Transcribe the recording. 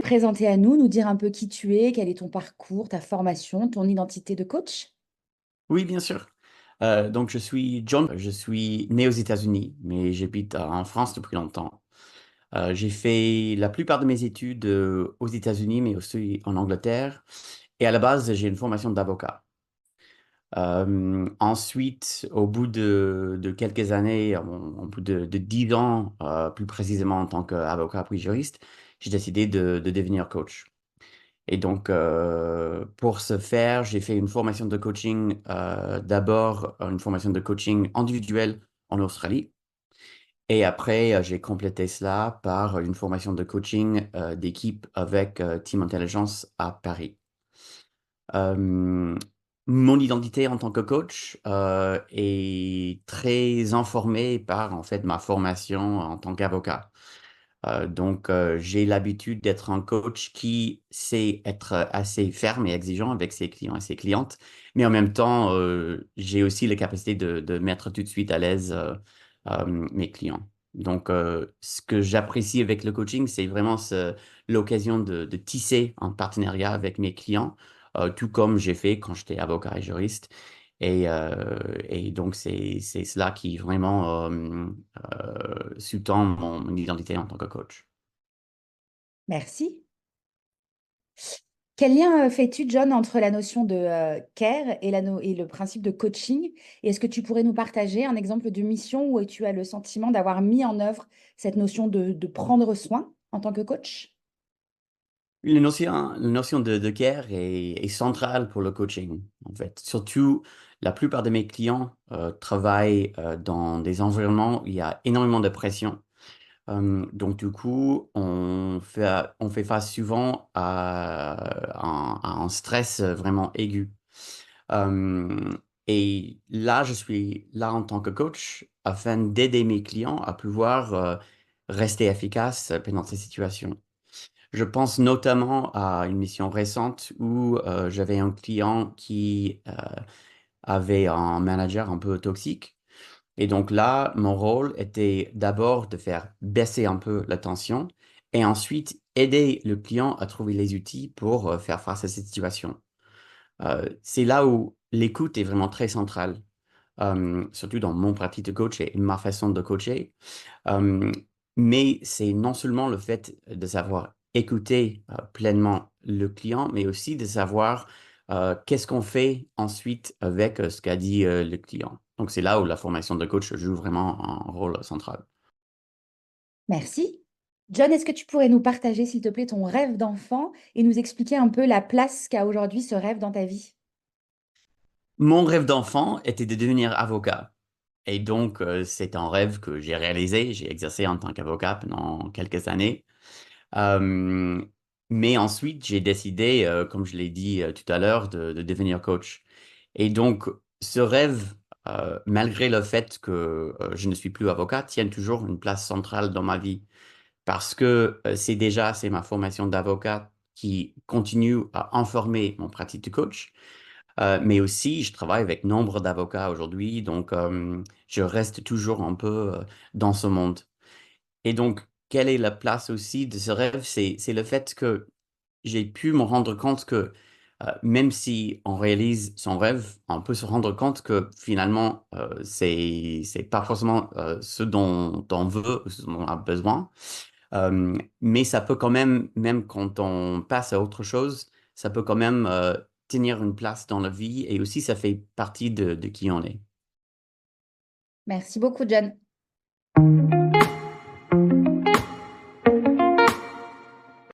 Présenter à nous dire un peu qui tu es, quel est ton parcours, ta formation, ton identité de coach? Oui, bien sûr. Donc, je suis John. Je suis né aux États-Unis, mais j'habite en France depuis longtemps. J'ai fait la plupart de mes études aux États-Unis, mais aussi en Angleterre. Et à la base, j'ai une formation d'avocat. Ensuite, au bout de quelques années, au bout de 10 ans, plus précisément en tant qu'avocat puis juriste, j'ai décidé de devenir coach. Et donc, pour ce faire, j'ai fait une formation de coaching, d'abord une formation de coaching individuel en Australie. Et après, j'ai complété cela par une formation de coaching d'équipe avec Team Intelligence à Paris. Euh, Mon identité en tant que coach est très informée par en fait ma formation en tant qu'avocat. Donc, j'ai l'habitude d'être un coach qui sait être assez ferme et exigeant avec ses clients et ses clientes, mais en même temps, j'ai aussi la capacité de mettre tout de suite à l'aise mes clients. Donc, ce que j'apprécie avec le coaching, c'est vraiment l'occasion de tisser un partenariat avec mes clients, tout comme j'ai fait quand j'étais avocat et juriste. Et donc, c'est cela qui vraiment sous-tend mon identité en tant que coach. Merci. Quel lien fais-tu, John, entre la notion de care et, et le principe de coaching? Et est-ce que tu pourrais nous partager un exemple de mission où tu as le sentiment d'avoir mis en œuvre cette notion de prendre soin en tant que coach? La notion de care est centrale pour le coaching, en fait. Surtout, la plupart de mes clients travaillent dans des environnements où il y a énormément de pression. Donc, du coup, on fait face souvent à un stress vraiment aigu. Euh, et là, je suis là en tant que coach afin d'aider mes clients à pouvoir rester efficaces pendant ces situations. Je pense notamment à une mission récente où j'avais un client qui avait un manager un peu toxique. Et donc là, mon rôle était d'abord de faire baisser un peu la tension et ensuite aider le client à trouver les outils pour faire face à cette situation. C'est là où l'écoute est vraiment très centrale, surtout dans mon pratique de coach et ma façon de coacher. Euh, mais c'est non seulement le fait de savoir écouter pleinement le client, mais aussi de savoir qu'est-ce qu'on fait ensuite avec ce qu'a dit le client. Donc c'est là où la formation de coach joue vraiment un rôle central. Merci. John, est-ce que tu pourrais nous partager, s'il te plaît, ton rêve d'enfant et nous expliquer un peu la place qu'a aujourd'hui ce rêve dans ta vie? Mon rêve d'enfant était de devenir avocat. Et donc, c'est un rêve que j'ai réalisé. J'ai exercé en tant qu'avocat pendant quelques années. Euh, mais ensuite, j'ai décidé, comme je l'ai dit tout à l'heure, de devenir coach. Et donc, ce rêve, malgré le fait que je ne suis plus avocat, tient toujours une place centrale dans ma vie. Parce que c'est ma formation d'avocat qui continue à informer mon pratique de coach. Mais aussi, je travaille avec nombre d'avocats aujourd'hui, donc je reste toujours un peu dans ce monde. Et donc, quelle est la place aussi de ce rêve? C'est le fait que j'ai pu me rendre compte que même si on réalise son rêve, on peut se rendre compte que finalement, c'est pas forcément ce dont on veut, ce dont on a besoin. Mais ça peut quand même, même quand on passe à autre chose, ça peut quand même tenir une place dans la vie et aussi ça fait partie de qui on est. Merci beaucoup, John.